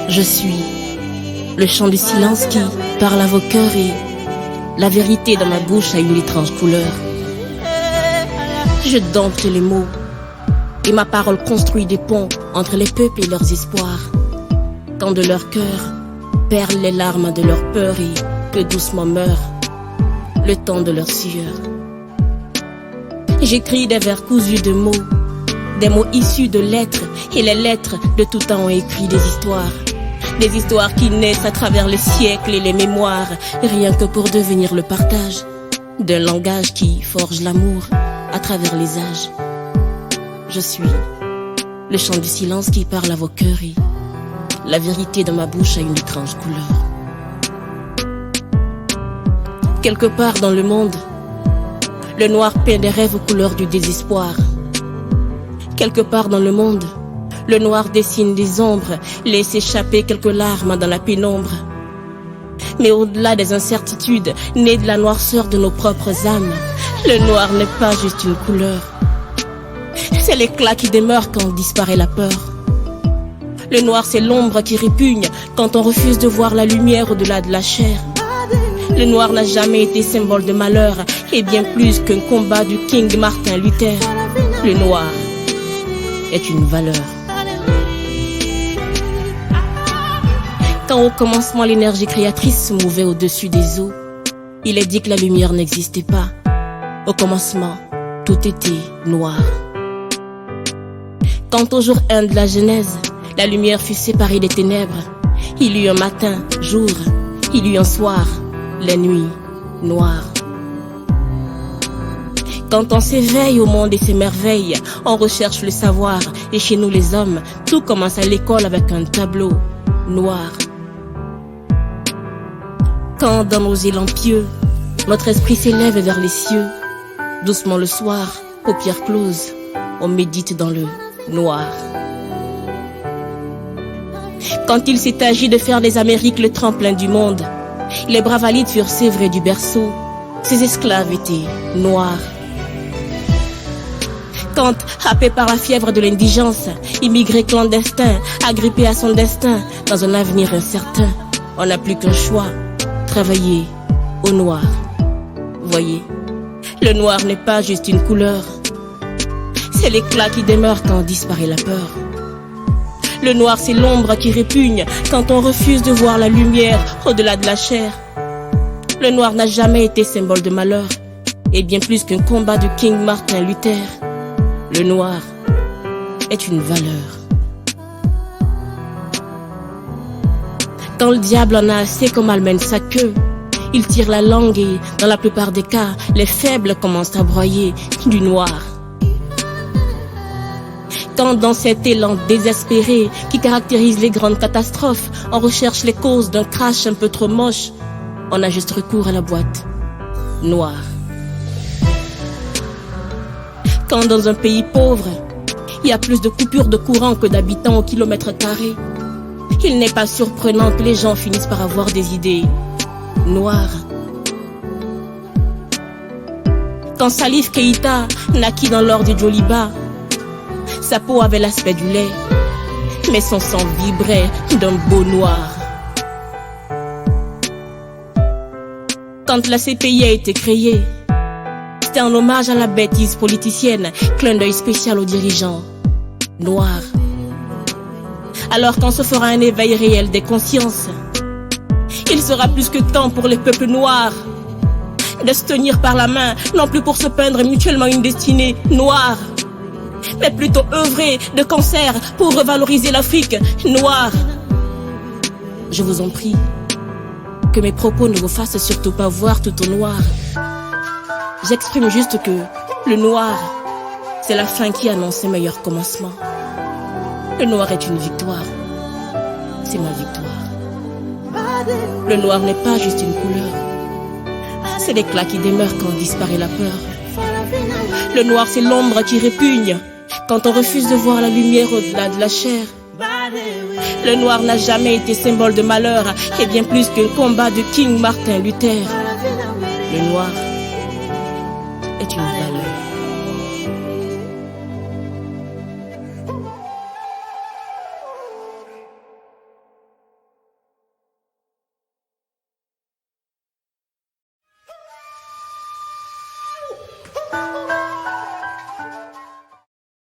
Je suis le chant du silence qui parle à vos cœurs et la vérité dans ma bouche a une étrange couleur. Je dompte les mots et ma parole construit des ponts entre les peuples et leurs espoirs. Quand de leur cœur perlent les larmes de leur peur et que doucement meurt le temps de leur sueur. J'écris des vers cousus de mots, des mots issus de lettres, et les lettres de tout temps ont écrit des histoires qui naissent à travers les siècles et les mémoires, rien que pour devenir le partage d'un langage qui forge l'amour à travers les âges. Je suis le chant du silence qui parle à vos cœurs et la vérité dans ma bouche a une étrange couleur. Quelque part dans le monde, le noir peint des rêves aux couleurs du désespoir. Quelque part dans le monde, le noir dessine des ombres, laisse échapper quelques larmes dans la pénombre. Mais au-delà des incertitudes, nées de la noirceur de nos propres âmes, le noir n'est pas juste une couleur. C'est l'éclat qui demeure quand disparaît la peur. Le noir, c'est l'ombre qui répugne quand on refuse de voir la lumière au-delà de la chair. Le noir n'a jamais été symbole de malheur, et bien plus qu'un combat du King Martin Luther. Le noir est une valeur. Quand au commencement l'énergie créatrice se mouvait au-dessus des eaux, il est dit que la lumière n'existait pas. Au commencement, tout était noir. Quand au jour 1 de la Genèse, la lumière fut séparée des ténèbres, il y eut un matin, jour, il y eut un soir, la nuit noire. Quand on s'éveille au monde et s'émerveille, on recherche le savoir, et chez nous les hommes, tout commence à l'école avec un tableau noir. Quand dans nos élans pieux, notre esprit s'élève vers les cieux, doucement le soir, paupières closes, on médite dans le noir. Quand il s'est agi de faire des Amériques le tremplin du monde, les bras valides furent sévrés du berceau, ses esclaves étaient noirs. Quand, happé par la fièvre de l'indigence, immigré clandestin, agrippé à son destin, dans un avenir incertain, on n'a plus qu'un choix, travailler au noir. Voyez, le noir n'est pas juste une couleur, c'est l'éclat qui demeure quand disparaît la peur. Le noir, c'est l'ombre qui répugne quand on refuse de voir la lumière au-delà de la chair. Le noir n'a jamais été symbole de malheur, et bien plus qu'un combat de King Martin Luther. Le noir est une valeur. Quand le diable en a assez qu'on malmène sa queue, il tire la langue et, dans la plupart des cas, les faibles commencent à broyer du noir. Quand dans cet élan désespéré qui caractérise les grandes catastrophes, on recherche les causes d'un crash un peu trop moche, on a juste recours à la boîte noire. Quand dans un pays pauvre, il y a plus de coupures de courant que d'habitants au kilomètre carré, il n'est pas surprenant que les gens finissent par avoir des idées noires. Quand Salif Keïta naquit dans l'or du Djoliba, sa peau avait l'aspect du lait, mais son sang vibrait d'un beau noir. Quand la CPI a été créée, c'était un hommage à la bêtise politicienne, clin d'œil spécial aux dirigeants noirs. Alors quand se fera un éveil réel des consciences, il sera plus que temps pour les peuples noirs de se tenir par la main, non plus pour se peindre mutuellement une destinée noire, mais plutôt œuvrer de concert pour revaloriser l'Afrique noire. Je vous en prie, que mes propos ne vous fassent surtout pas voir tout au noir. J'exprime juste que le noir, c'est la fin qui annonce un meilleur commencement. Le noir est une victoire, c'est ma victoire. Le noir n'est pas juste une couleur, c'est l'éclat qui demeure quand disparaît la peur. Le noir, c'est l'ombre qui répugne quand on refuse de voir la lumière au-delà de la chair. Le noir n'a jamais été symbole de malheur, et bien plus qu'un combat de King Martin Luther. Le noir est une valeur.